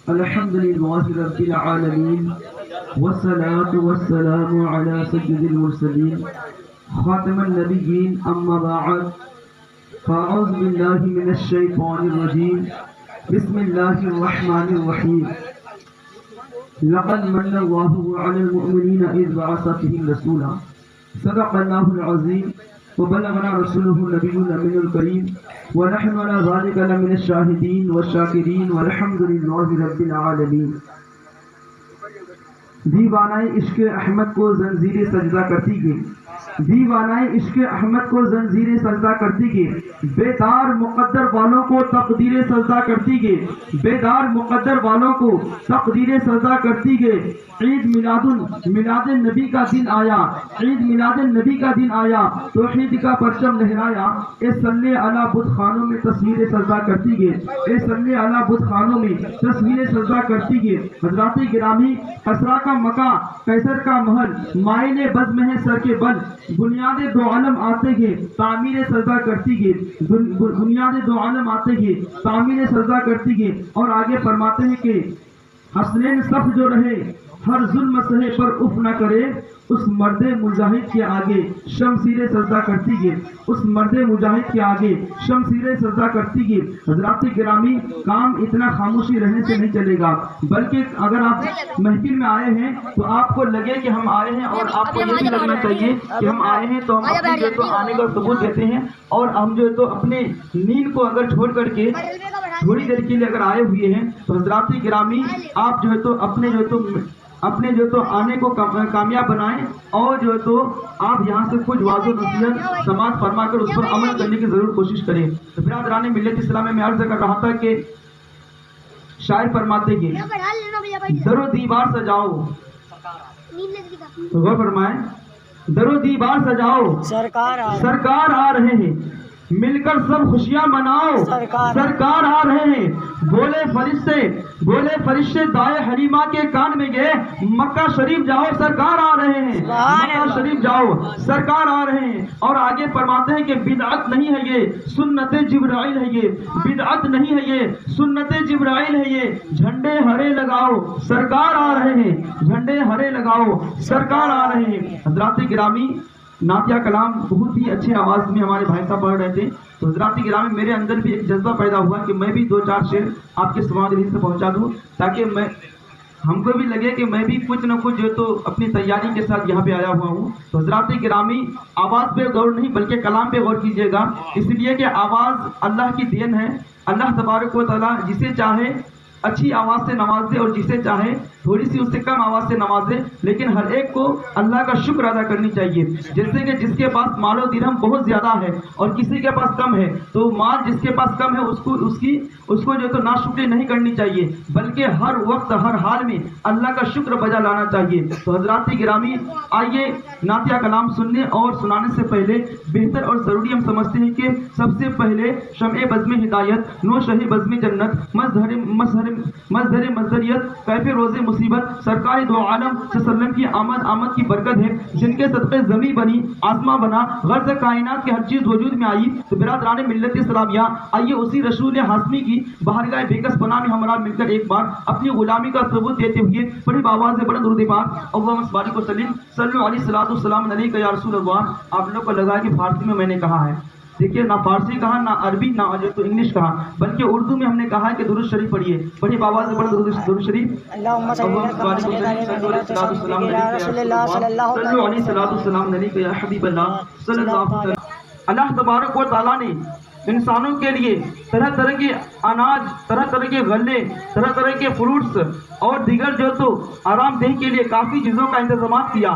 الحمد لله رب العالمين والصلاة والسلام على سيد المرسلين خاتم النبيين أما بعد فأعوذ بالله من الشيطان الرجيم بسم الله الرحمن الرحيم لقد من الله على المؤمنين إذ بعث فيهم رسولا صدق الله العظيم وبلغنا رسوله النبي الأمين الكريم ونحن على ذلك لمن الشاهدين والشاكرين والحمد لله رب العالمين. دیوانۂ عشق احمد کو زنجیر سجدہ کرتی گے، دیوانۂ عشق احمد کو زنجیر سجدہ کرتی گے، بیدار مقدر والوں کو تقدیر سجدہ کرتی گے، بیدار مقدر والوں کو تقدیر سجدہ کرتی گے. عید میلاد النبی کا دن آیا، عید میلاد النبی کا دن آیا، توحید کا پرچم لہرایا. اے صلی علی بت خانوں میں تصویر سجدہ کرتی گے، اے صلی علی بت خانوں میں تصویر سجدہ کرتی گے. حضرات گرامی، اسرا کا مکہ، قیصر کا محل، مائل بزم ہے سر کے بل، بنیاد دو عالم آتے گے تعمیر سجدہ کرتی گے، بنیاد دو عالم آتے گے تعمیر سجدہ کرتی گے. اور آگے فرماتے ہیں کہ حسنین صف جو رہے ہر ظلم سہے پر اف نہ کرے، اس مرد مجاہد کے آگے شمشیر سجدہ کرتی گے، اس مرد مجاہد کے آگے شمشیر سجدہ کرتی گے. حضرات گرامی، کام اتنا خاموشی رہنے سے نہیں چلے گا، بلکہ اگر آپ محفل میں آئے ہیں تو آپ کو لگے کہ ہم آئے ہیں، اور آپ کو یہ بھی لگنا چاہیے کہ ہم آئے ہیں تو ہم اپنے جو تو آنے کا ثبوت دیتے ہیں. اور ہم جو تو اپنے نیند کو اگر چھوڑ کر کے تھوڑی دیر کے لیے اگر آئے ہوئے ہیں تو حضرات گرامی، آپ جو ہے تو اپنے جو تو آنے کو کامیاب بنائیں، اور جو ہے تو آپ یہاں سے کچھ واضح و نصیحت سماعت فرما کر اس پر عمل کرنے کی ضرور کوشش کریں. تو برادران ملت اسلام میں عرض کر رہا تھا کہ شاعر فرماتے کہ در و دیوار سجاؤ، غور فرمائیں، در و دیوار سجاؤ، سرکار آ رہے ہیں، مل کر سب خوشیاں مناؤ، سرکار آ رہے ہیں. بولے فرشتے دائے حلیمہ کے کان میں گئے، مکہ شریف جاؤ، سرکار آ رہے ہیں، مکہ شریف جاؤ، سرکار آ رہے ہیں. اور آگے فرماتے ہیں کہ بدعت نہیں ہے یہ، سنت جبرائیل ہے یہ، بدعت نہیں ہے یہ، سنت جبرائیل ہے یہ. جھنڈے ہرے لگاؤ، سرکار آ رہے ہیں، جھنڈے ہرے لگاؤ، سرکار آ رہے ہیں. حضرات گرامی، نعتیہ کلام بہت ہی اچھے آواز میں ہمارے بھائی صاحب پڑھ رہے تھے، تو حضرات گرامی میرے اندر بھی ایک جذبہ پیدا ہوا کہ میں بھی 2-4 شعر آپ کے سماعت دل سے پہنچا دوں، تاکہ ہم کو بھی لگے کہ میں بھی کچھ نہ کچھ جو تو اپنی تیاری کے ساتھ یہاں پہ آیا ہوا ہوں. تو حضرات گرامی، آواز پہ غور نہیں بلکہ کلام پہ غور کیجیے گا، اس لیے کہ آواز اللہ کی دین ہے. اللہ تبارک و تعالیٰ جسے چاہے اچھی آواز سے نوازے اور جسے چاہے تھوڑی سی اس سے کم آواز سے نوازے، لیکن ہر ایک کو اللہ کا شکر ادا کرنی چاہیے. جیسے کہ جس کے پاس مال و درہم بہت زیادہ ہے اور کسی کے پاس کم ہے، تو مال جس کے پاس کم ہے اس کو جو تو ناشکری نہیں کرنی چاہیے، بلکہ ہر وقت ہر حال میں اللہ کا شکر بجا لانا چاہیے. تو حضرات گرامی، آئیے نعتیہ کلام سننے اور سنانے سے پہلے بہتر اور ضروری ہم سمجھتے ہیں کہ سب سے پہلے شمع بزم ہدایت، نو شہ بزم جنت، مظہر مظہریت، کیف روز مصیبت، سرکار دو عالم صلی اللہ علیہ وسلم کی آمد کی برکت ہے، جن کے صدقے زمین بنی آسمان بنا، غرض کائنات کی ہر چیز وجود میں آئی. تو برادران ملت اسلامیہ، آئیے اسی رسول ہاشمی کی بارگاہ بیکس پناہ میں ہمارا مل کر ایک بار اپنی غلامی کا ثبوت دیتے ہوئے بڑی آواز سے بلند درود پاک اللہم بارک وسلم صلی علیہ السلام علیکہ یا رسول اللہ. آپ لوگ کو لگا کہ فارسی میں نے کہا ہے، دیکھیے نہ فارسی کہا، نہ عربی، نہ جو تو انگلش کہا، بلکہ اردو میں ہم نے کہا کہ درود شریف پڑھیے. بڑی آواز سے بڑا درود شریف. اللہم صلی علیہ یا حبیب اللہ صلی اللہ علیہ وسلم. اللہ تبارک و تعالیٰ نے انسانوں کے لیے طرح طرح کے اناج، طرح طرح کے غلے، طرح طرح کے فروٹس اور دیگر جو تو آرام دہ کے لیے کافی چیزوں کا انتظامات کیا.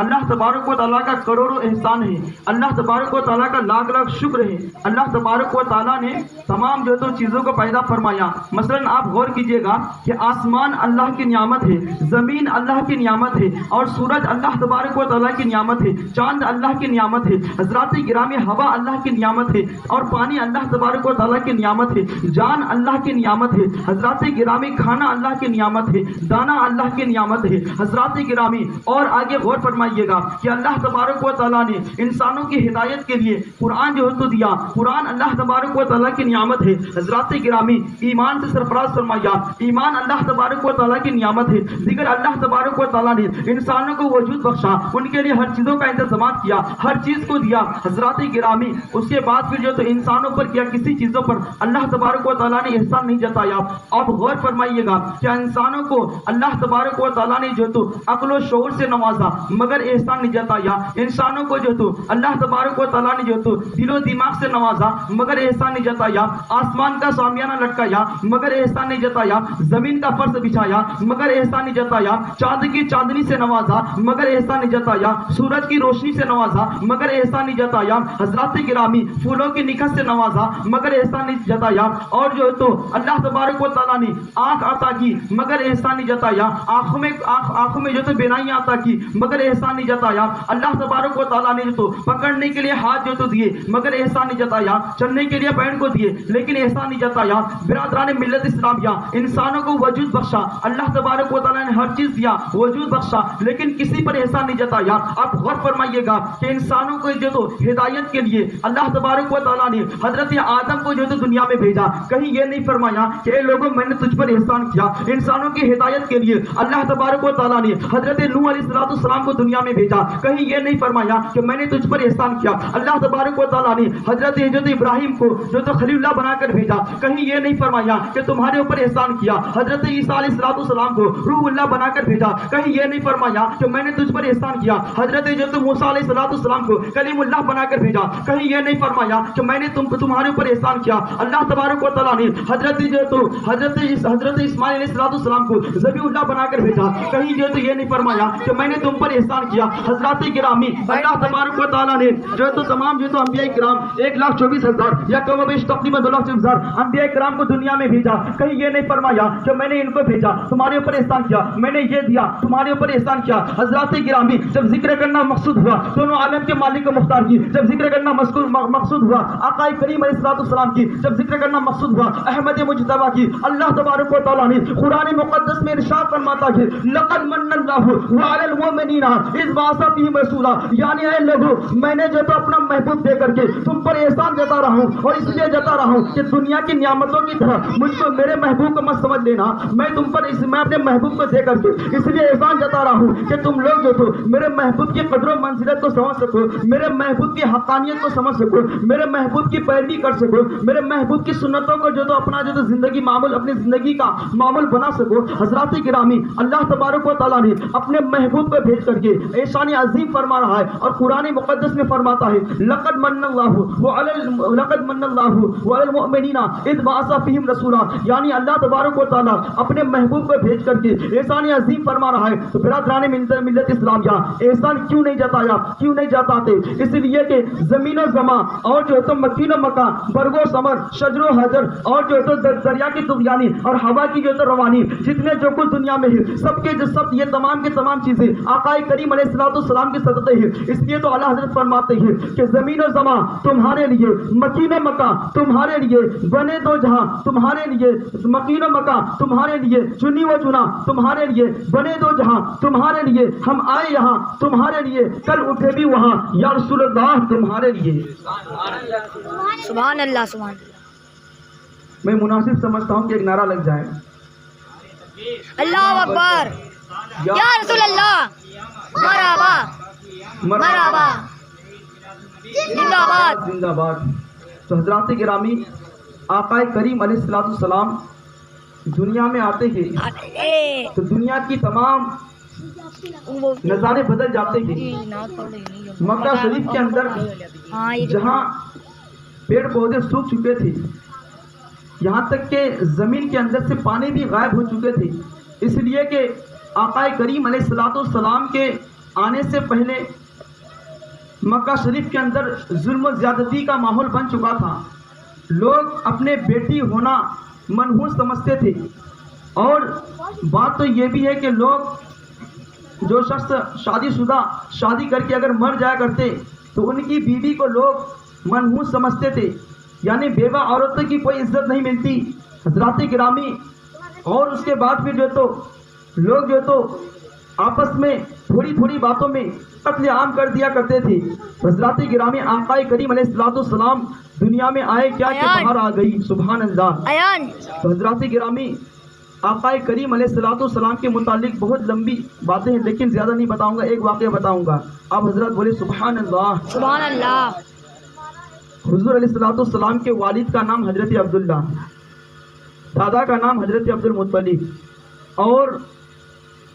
اللہ تبارک و تعالیٰ کا کروڑوں احسان ہے، اللہ تبارک و تعالیٰ کا لاکھ لاکھ شکر ہے. اللہ تبارک و تعالیٰ نے تمام جو تو چیزوں کو پیدا فرمایا. مثلاً آپ غور کیجئے گا کہ آسمان اللہ کی نعمت ہے، زمین اللہ کی نعمت ہے، اور سورج اللہ تبارک و تعالیٰ کی نعمت ہے، چاند اللہ کی نعمت ہے. حضرات گرامی، ہوا اللہ کی نعمت ہے، اور پانی اللہ تبارک و تعالیٰ کی نعمت ہے. جان زبان اللہ کی نعمت ہے حضرات گرامی، کھانا اللہ کی نعمت ہے، دانا اللہ کی نعمت ہے حضرات گرامی۔ اور آگے غور فرمائیے گا کہ اللہ تبارک و تعالیٰ نے انسانوں کی ہدایت کے لیے قرآن جو ہے تو دیا۔ قرآن اللہ تبارک و تعالیٰ کی نعمت ہے حضرات گرامی۔ ایمان سے سرفراز فرمایا، ایمان اللہ تبارک و تعالیٰ کی نعمت ہے۔ دیگر اللہ تبارک و تعالیٰ نے انسانوں کو وجود بخشا، ان کے لیے ہر چیزوں کا انتظامات کیا، ہر چیز کو دیا حضرات گرامی۔ اس کے بعد پھر جو تو انسانوں پر کیا کسی چیزوں پر اللہ تبارک و تعالیٰ نے احسان نہیں جتایا۔ اب غور فرمائیے گا کہ انسانوں کو اللہ تبارک و تعالیٰ نے جو تو عقل و شعور سے نوازا مگر احسان نہیں جتایا۔ انسانوں کو جو تو اللہ تبارک و تعالیٰ نے جو تو دل و دماغ سے نوازا مگر احسان نہیں جتایا۔ آسمان کا سامیانہ لٹکایا مگر احسان نہیں جتایا۔ زمین کا فرش بچھایا مگر احسان نہیں جتایا۔ چاند کی چاندنی سے نوازا مگر احسان نہیں جتایا۔ سورج کی روشنی سے نوازا مگر احسان نہیں جتایا حضرات گرامی۔ پھولوں کی نکھت سے نوازا مگر احسان نہیں جتایا۔ اور جو تو اللہ تبارک و تعالیٰ نے آنکھ عطا کی مگر احسان نہیں جتایا۔ آنکھوں میں جو تو بینائی عطا کی مگر احسان نہیں جتایا۔ اللہ تبارک و تعالیٰ نے جو تو پکڑنے کے لیے ہاتھ جو تو دیے مگر احسان نہیں جتایا۔ چلنے کے لیے پیر کو دیے لیکن احسان نہیں جتایا۔ برادران ملت اسلامیہ، انسانوں کو وجود بخشا اللہ تبارک و تعالیٰ نے، ہر چیز دیا وجود بخشا لیکن کسی پر احسان نہیں جتایا۔ اب غور فرمائیے گا کہ انسانوں کو جو تو ہدایت کے لیے اللہ تبارک و تعالیٰ نے حضرت آدم کو جو تو دنیا میں بھیجا، کہیں یہ نہیں فرمایا کہ اے لوگوں میں نے تجھ پر احسان کیا۔ انسانوں کی ہدایت کے لیے اللہ تبارک و تعالیٰ نے حضرت نوح علیہ السلام کو دنیا میں بھیجا، کہیں یہ نہیں فرمایا کہ میں نے تجھ پر احسان کیا۔ اللہ تبارک و تعالیٰ نے حضرت ابراہیم کو جو تو خلیل اللہ بنا کر بھیجا، کہیں یہ نہیں فرمایا کہ تمہارے اوپر احسان کیا۔ حضرت عیسیٰ علیہ السلام کو روح اللہ بنا کر بھیجا، کہیں یہ نہیں فرمایا کہ میں نے تجھ پر احسان کیا۔ حضرت موسیٰ علیہ السلام کو کلیم اللہ بنا کر بھیجا، کہیں یہ نہیں فرمایا کہ میں نے تمہارے اوپر احسان کیا۔ اللہ تبارک و تعالیٰ نے حضرت اسماعیل علیہ السلام کو ذبیح اللہ بنا کر بھیجا، کہیں جو تو یہ نہیں فرمایا کہ میں نے تم پر احسان کیا۔ حضرات گرامی، اللہ تبارک و تعالیٰ نے جو تو تمام جو تو انبیاء کرام 1,24,000 یا کم و بیش تقریباً 2,00,000 انبیاء کرام کو دنیا میں بھیجا، کہیں یہ نہیں فرمایا کہ میں نے ان کو بھیجا تمہارے اوپر احسان کیا، میں نے یہ دیا تمہارے اوپر احسان کیا۔ حضرات گرامی، جب ذکر کرنا مقصود ہوا دونوں عالم کے مالک و مختار کی، جب ذکر کرنا مقصود ہوا آقا کریم علیہ السلام کی، جب ذکر کرنا مقصود ہوا احمد مجتبیٰ کی، اللہ تبارک و تعالیٰ نے قرآن مقدس میں ارشاد فرماتا ہے لقد من اللہ علی المؤمنین اذ بعث فیہم رسولا، یعنی اے لوگوں میں نے جو تو اپنا محبوب دے کر کے تم پر احسان جتا رہا ہوں، اور اس لیے جتا رہا ہوں کہ دنیا کی نعمتوں کی طرح مجھ کو میرے محبوب کو مت سمجھ لینا، میں تم پر میں اپنے محبوب کو دے کر کے اس لیے احسان جتا رہا ہوں کہ تم لوگ جو تو میرے محبوب کی قدر و منزلت کو سمجھ سکو، میرے محبوب کی حقانیت کو سمجھ سکو، میرے محبوب کی پیروی کر سکو، میرے محبوب کی سنتوں کو جو تو اپنا جو تو زندگی معمول اپنی زندگی کا معمول بنا سکو۔ حضرات گرامی، اللہ تبارک و تعالیٰ نے اپنے محبوب کو بھیج کر کے احسان عظیم فرما رہا ہے، اور قرآن مقدس میں فرماتا ہے لقد من اللہ علی المؤمنین اذ بعث فیہم رسولا، یعنی اللہ تبارک و تعالیٰ اپنے محبوب کو بھیج کر کے احسان عظیم فرما رہا ہے۔ تو برادران ملت اسلامیہ، احسان کیوں نہیں جتایا، کیوں نہیں جتاتے؟ اس لیے کہ زمین و زمان اور جو تو مکین و مکان، برگ و ثمر، شجر و حجر اور جو تو دریا کی طغیانی اور ہوا کی جو تو روانی، جتنے جو کچھ دنیا میں ہے سب کے جو سب یہ تمام کے تمام چیزیں آقا کریم علیہ السلام کے صدقے ہیں۔ اس لیے تو اعلیٰ حضرت فرماتے ہیں کہ زمین و زمان تمہارے لیے، مکین و مکان تمہارے لیے، بنے دو جہاں تمہارے لیے، مکین و مکان تمہارے لیے، چنی و چنا تمہارے لیے، بنے دو جہاں تمہارے لیے، ہم آئے یہاں تمہارے لیے، کل اٹھے بھی وہاں، یا رسول اللہ تمہارے لیے۔ سبحان اللہ، سبحان اللہ۔ میں مناسب سمجھتا ہوں کہ ایک نعرہ لگ جائے، اللہ اکبر، یا رسول اللہ، مرحبا مرحبا، زندہ باد زندہ باد۔ تو حضرات گرامی، آقا کریم علیہ السلام دنیا میں آتے ہیں تو دنیا کی تمام نظارے بدل جاتے ہیں۔ مکہ شریف کے اندر جہاں پیڑ پودے سوکھ چکے تھے، یہاں تک کہ زمین کے اندر سے پانی بھی غائب ہو چکے تھے، اس لیے کہ آقا کریم علیہ السلام کے آنے سے پہلے مکہ شریف کے اندر ظلم و زیادتی کا ماحول بن چکا تھا۔ لوگ اپنے بیٹی ہونا منحوس سمجھتے تھے، اور بات تو یہ بھی ہے کہ لوگ جو شخص شادی شدہ شادی کر کے اگر مر جایا کرتے تو ان کی بیوی کو لوگ منحوس سمجھتے تھے، یعنی بیوہ عورتوں کی کوئی عزت نہیں ملتی، حضرات گرامی اور اس کے بعد پھر جو تو لوگ جو تو آپس میں تھوڑی تھوڑی باتوں میں قتل عام کر دیا کرتے تھے. حضرات گرامی آقا کریم علیہ الصلوۃ والسلام دنیا میں آئے کیا کہ باہر آ گئی. سبحان اللہ. ایان تو حضرات گرامی آقا کریم علیہ الصلوۃ والسلام کے متعلق بہت لمبی باتیں ہیں لیکن زیادہ نہیں بتاؤں گا. ایک واقعہ بتاؤں گا. آپ حضرات بولے سبحان اللہ. سبحان اللہ. حضور علیہ الصلوۃ والسلام کے والد کا نام حضرت عبداللہ، دادا کا نام حضرت عبد المطلب اور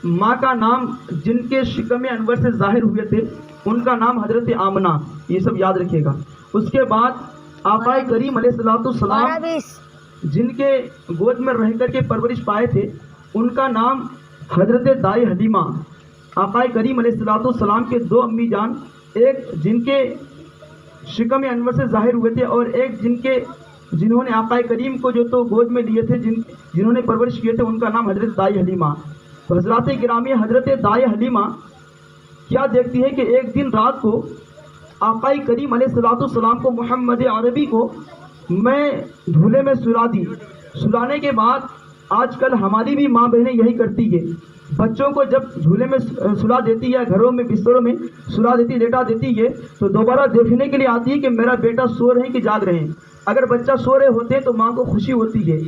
ماں کا نام جن کے شکم انور سے ظاہر ہوئے تھے ان کا نام حضرت آمنہ. یہ سب یاد رکھیے گا. اس کے بعد آقا کریم علیہ الصلوۃ والسلام جن کے گود میں رہ کر کے پرورش پائے تھے ان کا نام حضرت دائی حلیمہ. آقا کریم علیہ الصلوۃ والسلام کے دو امی جان، ایک جن کے شکم انور سے ظاہر ہوئے تھے اور ایک جنہوں نے آقا کریم کو جو تو گود میں لیے تھے، جنہوں نے پرورش کیے تھے، ان کا نام حضرت دائی حلیمہ. تو حضرات گرامی حضرت دائی حلیمہ کیا دیکھتی ہے کہ ایک دن رات کو آقا کریم علیہ الصلوۃ والسلام کو محمد عربی کو میں جھولے میں سلا دی. سلانے کے بعد آج کل ہماری بھی ماں بہنیں یہی کرتی ہے، بچوں کو جب جھولے میں سلا دیتی ہے، گھروں میں بستروں میں سلا دیتی، لیٹا دیتی ہے تو دوبارہ دیکھنے کے لیے آتی ہے کہ میرا بیٹا سو رہے ہیں کہ جاگ رہے ہیں. اگر بچہ سو رہے ہوتے ہیں تو ماں کو خوشی ہوتی ہے،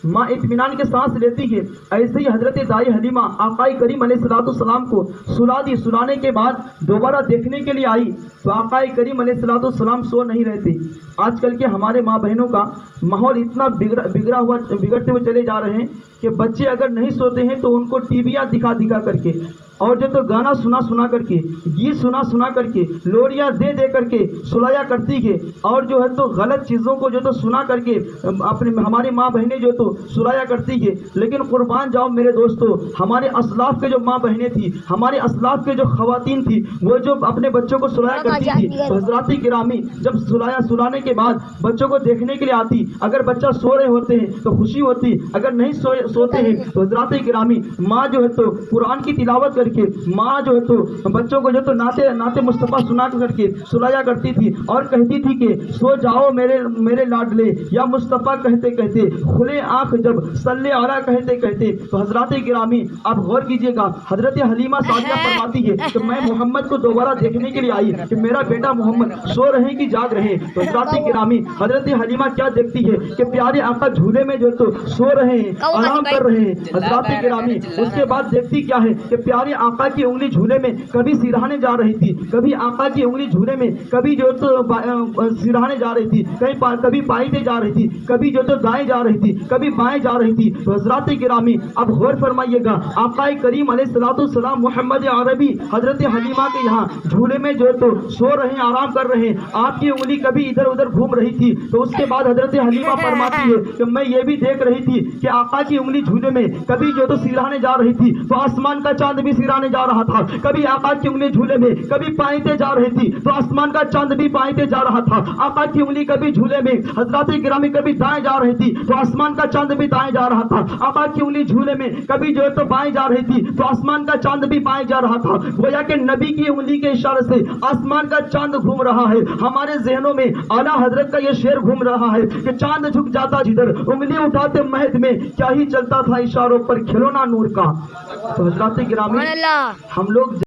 ماں اطمینان کے سانس لیتی ہے. ایسے ہی حضرت دائی حلیمہ آقا کریم علیہ الصلوۃ والسلام کو سلا دی. سلانے کے بعد دوبارہ دیکھنے کے لیے آئی تو آقا کریم علیہ الصلوۃ والسلام سو نہیں رہتے. آج کل کے ہمارے ماں بہنوں کا ماحول اتنا بگڑتے ہوئے چلے جا رہے ہیں کہ بچے اگر نہیں سوتے ہیں تو ان کو ٹی ویاں دکھا کر کے اور جو تو گانا سنا کر کے، گیت سنا کر کے، لوریاں دے کر کے سلایا کرتی ہے اور جو ہے تو غلط چیزوں کو جو تو سنا کر کے اپنے ہماری ماں بہنیں جو تو سلایا کرتی ہے. لیکن قربان جاؤ میرے دوستو، ہمارے اسلاف کے جو ماں بہنیں تھی، ہمارے اسلاف کے جو خواتین تھی، وہ جو اپنے بچوں کو سلایا کرتی تھی تو حضرات گرامی جب سلانے کے بعد بچوں کو دیکھنے کے لیے آتی، اگر بچہ سو رہے ہوتے ہیں تو خوشی ہوتی، اگر نہیں سوتے ہیں تو حضرات گرامی ماں جو ہے تو قرآن کی تلاوت کر کے، ماں جو ہے تو بچوں کو جو تو نعت مصطفیٰ سنا کر کے سلایا کرتی تھی اور کہتی تھی کہ سو جاؤ میرے لاڈلے یا مصطفیٰ کہتے کہتے، کھلے آنکھ جب صلی علی کہتے کہتے. تو حضرات گرامی آپ غور کیجئے گا، حضرت حلیمہ سعدیہ فرماتی ہے کہ میں محمد کو دوبارہ دیکھنے کے لیے آئی کہ میرا بیٹا محمد سو رہے کہ جاگ رہے. تو حضرات گرامی حضرت حلیمہ کیا دیکھتی ہے کہ پیارے آقا جھولے میں جو تو سو رہے ہیں، آرام کر رہے ہیں. حضرات گرامی اس کے بعد دیکھتی کیا ہے کہ پیارے آقا کی انگلی جھولے میں کبھی سرہانے جا رہی تھی، کبھی آقا کی انگلی جھولے میں کبھی جو تو سرہانے جا رہی تھی، کبھی بائیں جا رہی تھی، کبھی جو تو دائیں جا رہی تھی، کبھی بائیں جا رہی تھی. تو حضرات گرامی اب غور فرمائیے گا، آقا کریم علیہ الصلوۃ والسلام محمد عربی حضرت حلیمہ کے یہاں جھولے میں جو تو سو رہے ہیں، آرام کر رہے ہیں، آپ کی انگلی کبھی ادھر ادھر گھوم رہی تھی. تو اس کے بعد حضرت حلیمہ فرماتی ہے کہ میں یہ بھی دیکھ رہی تھی کہ آقا کی انگلی جھولے میں کبھی جو تو سرانے جا رہی تھی تو آسمان کا چاند بھی سرانے جا رہا تھا، کبھی آقا کی انگلی جھولے میں کبھی پائتے جا رہی تھی تو آسمان کا چاند بھی پائتے جا رہا تھا. آقا کی انگلی کبھی جھولے میں حضرات گرامی کبھی دائیں جا رہی تھی تو آسمان کا چاند بھی دائیں جا رہا تھا. آقا کی انگلی جھولے میں کبھی جو ہے تو بائیں جا رہی تھی تو آسمان کا چاند بھی بائیں جا رہا تھا. گویا کہ نبی کی انگلی کے اشارے سے آسمان کا چاند گھوم رہا ہے. ہمارے ذہنوں میں اعلیٰ حضرت کا یہ شعر گھوم رہا ہے کہ چاند جھک جاتا جدھر، انگلی اٹھاتے مہد میں کیا ہی چلتا تھا اشاروں پر کھلونا نور کا. تو حضرات گرامی ہم لوگ